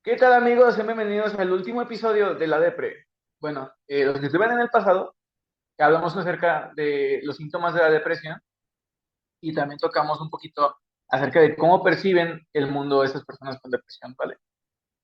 ¿Qué tal amigos? Sean bienvenidos al último episodio de La Depre. Bueno, los que estuvieron en el pasado, hablamos acerca de los síntomas de la depresión y también tocamos un poquito acerca de cómo perciben el mundo esas personas con depresión, ¿vale?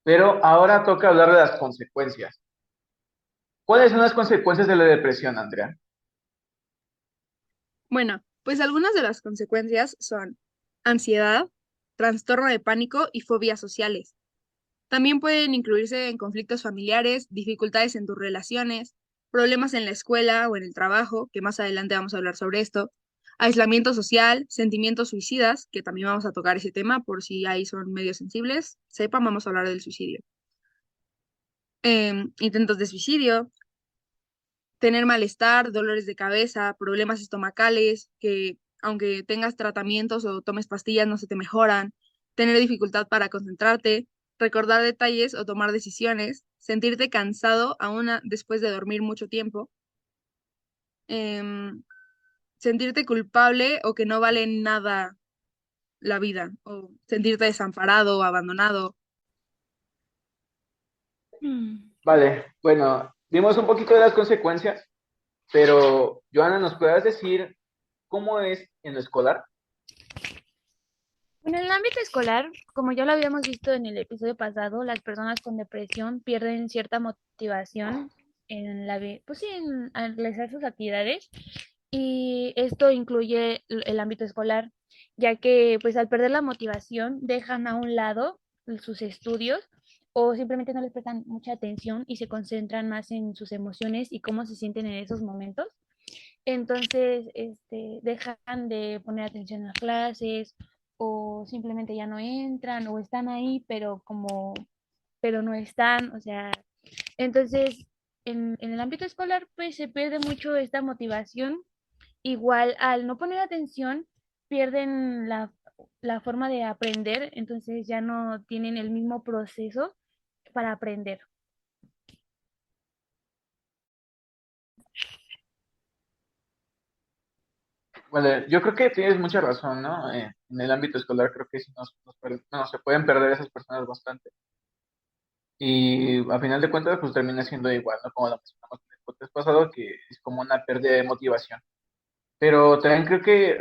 Pero ahora toca hablar de las consecuencias. ¿Cuáles son las consecuencias de la depresión, Andrea? Bueno, pues algunas de las consecuencias son ansiedad, trastorno de pánico y fobias sociales. También pueden incluirse en conflictos familiares, dificultades en tus relaciones, problemas en la escuela o en el trabajo, que más adelante vamos a hablar sobre esto, aislamiento social, sentimientos suicidas, que también vamos a tocar ese tema por si ahí son medio sensibles, sepan, vamos a hablar del suicidio. Intentos de suicidio, tener malestar, dolores de cabeza, problemas estomacales, que aunque tengas tratamientos o tomes pastillas no se te mejoran, tener dificultad para concentrarte, recordar detalles o tomar decisiones, sentirte cansado después de dormir mucho tiempo, em, sentirte culpable o que no vale nada la vida, o sentirte desamparado o abandonado. Mm. Vale, bueno, dimos un poquito de las consecuencias, pero Joana, ¿nos puedes decir cómo es en lo escolar? En el ámbito escolar, como ya lo habíamos visto en el episodio pasado, las personas con depresión pierden cierta motivación pues sí, al realizar sus actividades, y esto incluye el ámbito escolar, ya que pues al perder la motivación dejan a un lado sus estudios o simplemente no les prestan mucha atención y se concentran más en sus emociones y cómo se sienten en esos momentos. Entonces, dejan de poner atención a las clases o simplemente ya no entran o están ahí, pero no están, o sea, entonces en el ámbito escolar pues se pierde mucho esta motivación. Igual al no poner atención pierden la forma de aprender, entonces ya no tienen el mismo proceso para aprender. Bueno, yo creo que tienes mucha razón, ¿no? En el ámbito escolar creo que sí no, se pueden perder esas personas bastante. Y a final de cuentas, pues termina siendo igual, ¿no? Como lo mencionamos en el podcast pasado, que es como una pérdida de motivación. Pero también creo que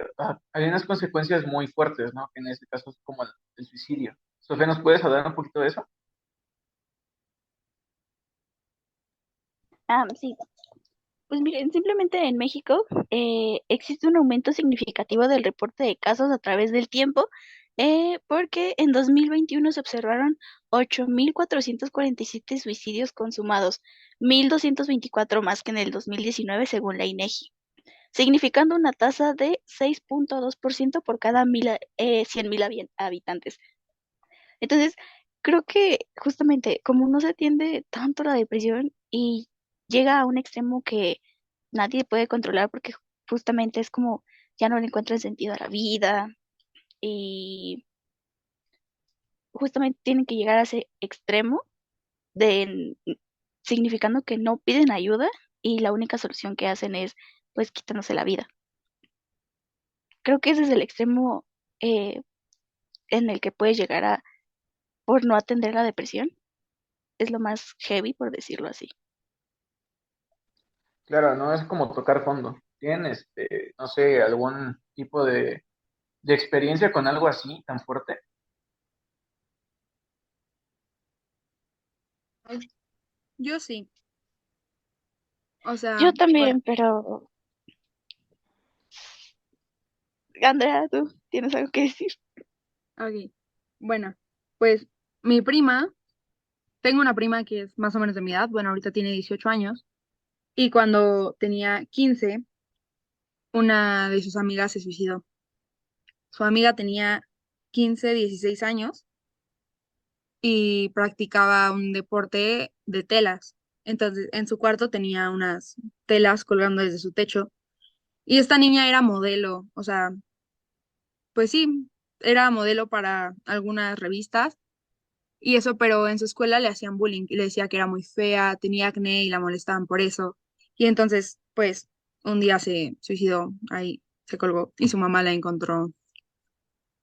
hay unas consecuencias muy fuertes, ¿no? Que en este caso es como el suicidio. Sofía, ¿nos puedes hablar un poquito de eso? Sí, pues miren, simplemente en México existe un aumento significativo del reporte de casos a través del tiempo, porque en 2021 se observaron 8.447 suicidios consumados, 1.224 más que en el 2019 según la INEGI, significando una tasa de 6.2% por cada 100.000 habitantes. Entonces, creo que justamente como no se atiende tanto la depresión y llega a un extremo que nadie puede controlar porque justamente es como ya no le encuentran sentido a la vida y justamente tienen que llegar a ese extremo de significando que no piden ayuda y la única solución que hacen es pues quitándose la vida. Creo que ese es el extremo eh, en el que puedes llegar a por no atender la depresión. Es lo más heavy, por decirlo así. Claro, no es como tocar fondo. ¿Tienen, no sé, algún tipo de experiencia con algo así tan fuerte? Yo sí, o sea, Yo bueno, también, pero Andrea, ¿tú tienes algo que decir? ok. Bueno, pues mi prima, tengo una prima que es más o menos de mi edad, bueno, ahorita tiene 18 años, y cuando tenía 15 una de sus amigas se suicidó. Su amiga tenía 15 16 años y practicaba un deporte de telas. Entonces, en su cuarto tenía unas telas colgando desde su techo, y esta niña era modelo, o sea, pues sí, era modelo para algunas revistas. Y eso, pero en su escuela le hacían bullying y le decía que era muy fea, tenía acné y la molestaban por eso. Y entonces, pues, un día se suicidó, ahí se colgó y su mamá la encontró.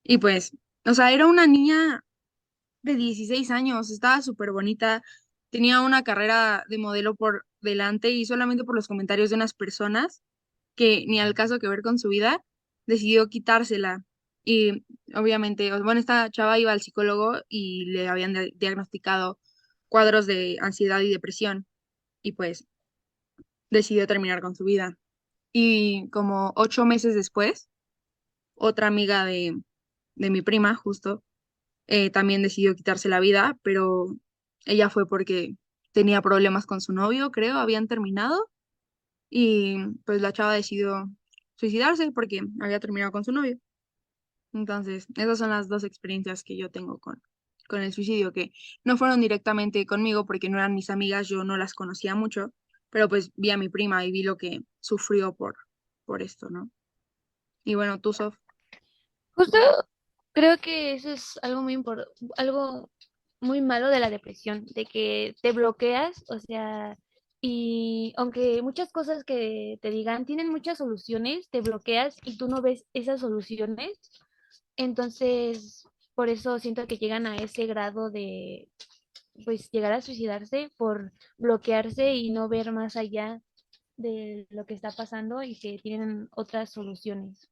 Y pues, o sea, era una niña, de 16 años, estaba súper bonita, tenía una carrera de modelo por delante y solamente por los comentarios de unas personas que ni al caso que ver con su vida, decidió quitársela. Y obviamente, bueno, esta chava iba al psicólogo y le habían diagnosticado cuadros de ansiedad y depresión y pues decidió terminar con su vida. Y como 8 meses después, otra amiga de mi prima, justo, también decidió quitarse la vida, pero ella fue porque tenía problemas con su novio, creo, habían terminado y pues la chava decidió suicidarse porque había terminado con su novio. Entonces, esas son las dos experiencias que yo tengo con el suicidio, que no fueron directamente conmigo porque no eran mis amigas, yo no las conocía mucho, pero pues vi a mi prima y vi lo que sufrió por esto, ¿no? Y bueno, tú, Sof. Justo creo que eso es algo muy algo muy malo de la depresión, de que te bloqueas, o sea, y aunque muchas cosas que te digan tienen muchas soluciones, te bloqueas y tú no ves esas soluciones. Entonces, por eso siento que llegan a ese grado de, pues, llegar a suicidarse por bloquearse y no ver más allá de lo que está pasando y que tienen otras soluciones.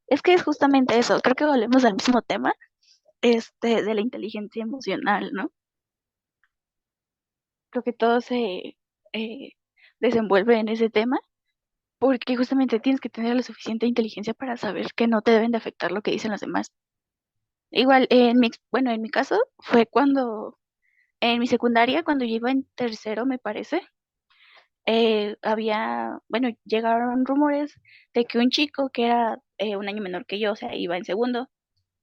Es que es justamente eso, creo que volvemos al mismo tema, de la inteligencia emocional, ¿no? Creo que todo se eh, desenvuelve en ese tema, porque justamente tienes que tener la suficiente inteligencia para saber que no te deben de afectar lo que dicen los demás. Igual, bueno, en mi caso fue cuando, en mi secundaria, cuando yo iba en tercero, me parece, bueno, llegaron rumores de que un chico que era un año menor que yo, o sea, iba en segundo,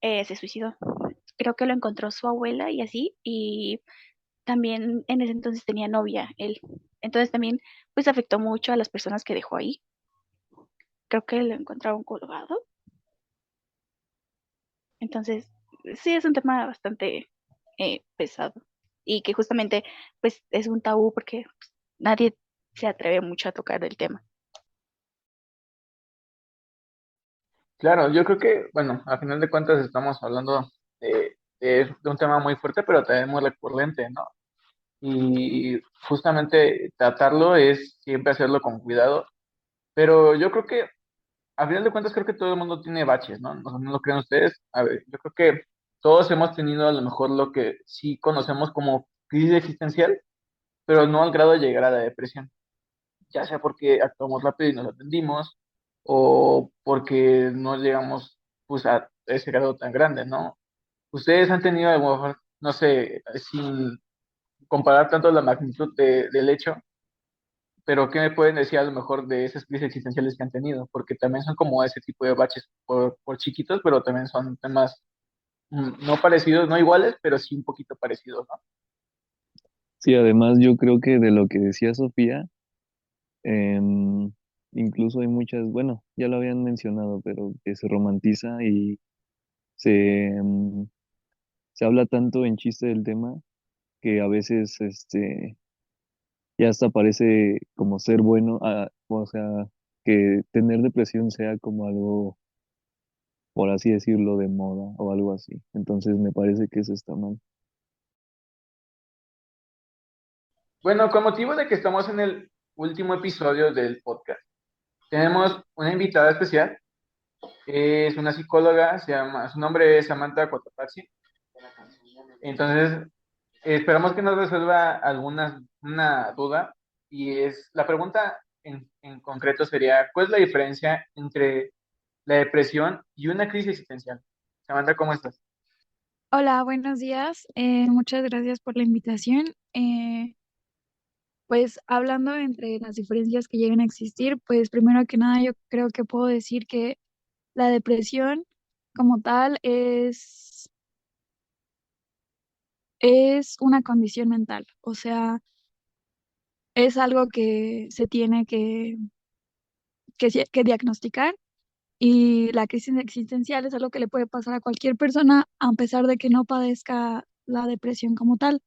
se suicidó. Creo que lo encontró su abuela y así, y también en ese entonces tenía novia él. Entonces también, pues afectó mucho a las personas que dejó ahí. Creo que lo encontraron colgado. Entonces, sí es un tema bastante pesado y que justamente, pues es un tabú porque nadie se atreve mucho a tocar el tema. Claro, yo creo que, bueno, a final de cuentas estamos hablando de un tema muy fuerte, pero también muy recurrente, ¿no? Y justamente tratarlo es siempre hacerlo con cuidado, pero yo creo que, a final de cuentas, creo que todo el mundo tiene baches, ¿no? ¿No lo creen ustedes? A ver, yo creo que todos hemos tenido a lo mejor lo que sí conocemos como crisis existencial, pero no al grado de llegar a la depresión, ya sea porque actuamos rápido y nos atendimos, o porque no llegamos pues a ese grado tan grande, ¿no? Ustedes han tenido, a lo mejor, no sé, sin comparar tanto la magnitud del hecho, pero ¿qué me pueden decir a lo mejor de esas crisis existenciales que han tenido? Porque también son como ese tipo de baches por chiquitos, pero también son temas no parecidos, no iguales, pero sí un poquito parecidos, ¿no? Sí, además yo creo que de lo que decía Sofía, em, incluso hay muchas, bueno, ya lo habían mencionado, pero que se romantiza y se habla tanto en chiste del tema que a veces ya hasta parece como ser bueno, o sea, que tener depresión sea como algo, por así decirlo, de moda o algo así. Entonces me parece que eso está mal. Bueno, con motivo de que estamos en el último episodio del podcast, tenemos una invitada especial. Es una psicóloga, su nombre es Samantha Cotopaxi. Entonces, esperamos que nos resuelva una duda. Y la pregunta en concreto sería, ¿cuál es la diferencia entre la depresión y una crisis existencial? Samantha, ¿cómo estás? Hola, buenos días. Muchas gracias por la invitación. Pues hablando entre las diferencias que llegan a existir, pues primero que nada yo creo que puedo decir que la depresión como tal es una condición mental, o sea, es algo que se tiene que diagnosticar y la crisis existencial es algo que le puede pasar a cualquier persona a pesar de que no padezca la depresión como tal.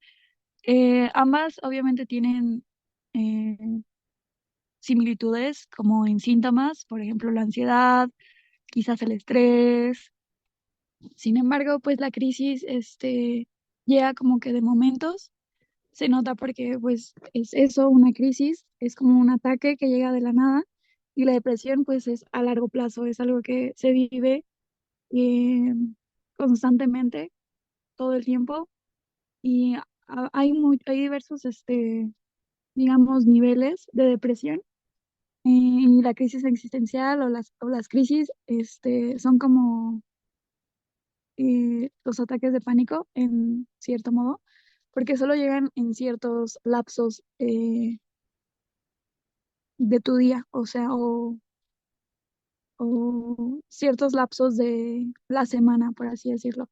Ambas obviamente tienen eh, similitudes como en síntomas, por ejemplo, la ansiedad, quizás el estrés, Sin embargo, pues la crisis, llega como que de momentos, se nota porque pues es eso, una crisis, es como un ataque que llega de la nada y la depresión pues es a largo plazo, es algo que se vive eh, constantemente, todo el tiempo y hay diversos, digamos, niveles de depresión. Y la crisis existencial o las crisis, son como los ataques de pánico, en cierto modo, porque solo llegan en ciertos lapsos de tu día, o sea, o ciertos lapsos de la semana, por así decirlo.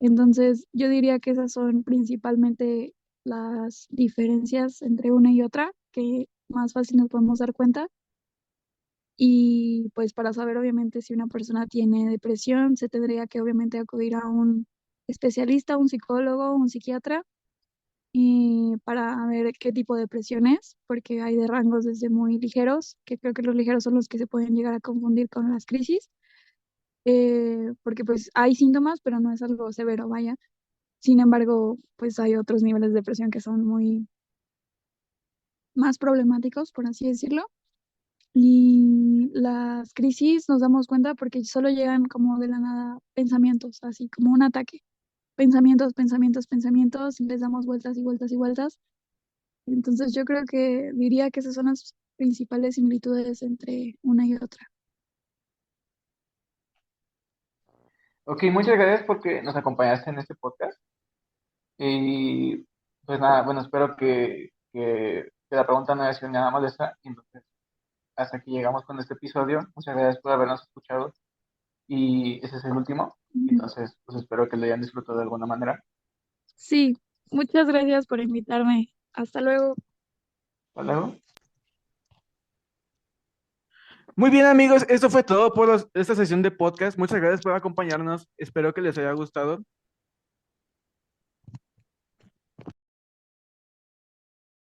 Entonces, yo diría que esas son principalmente las diferencias entre una y otra, que más fácil nos podemos dar cuenta. Y pues para saber obviamente si una persona tiene depresión, se tendría que obviamente acudir a un especialista, un psicólogo, un psiquiatra, y para ver qué tipo de depresión es, porque hay de rangos desde muy ligeros, que creo que los ligeros son los que se pueden llegar a confundir con las crisis, porque pues hay síntomas, pero no es algo severo, vaya. Sin embargo, pues hay otros niveles de depresión que son muy más problemáticos, por así decirlo. Y las crisis nos damos cuenta porque solo llegan como de la nada pensamientos, así como un ataque. Pensamientos, pensamientos, pensamientos, y les damos vueltas y vueltas y vueltas. Entonces yo creo que diría que esas son las principales similitudes entre una y otra. Ok, muchas gracias porque nos acompañaste en este podcast. Y pues nada, bueno, espero que la pregunta no haya sido nada molesta. Y entonces, hasta aquí llegamos con este episodio. Muchas gracias por habernos escuchado. Y ese es el último. Ujú. Entonces, pues espero que lo hayan disfrutado de alguna manera. Sí, muchas gracias por invitarme. Hasta luego. Hasta luego. Muy bien, amigos, esto fue todo por esta sesión de podcast. Muchas gracias por acompañarnos. Espero que les haya gustado.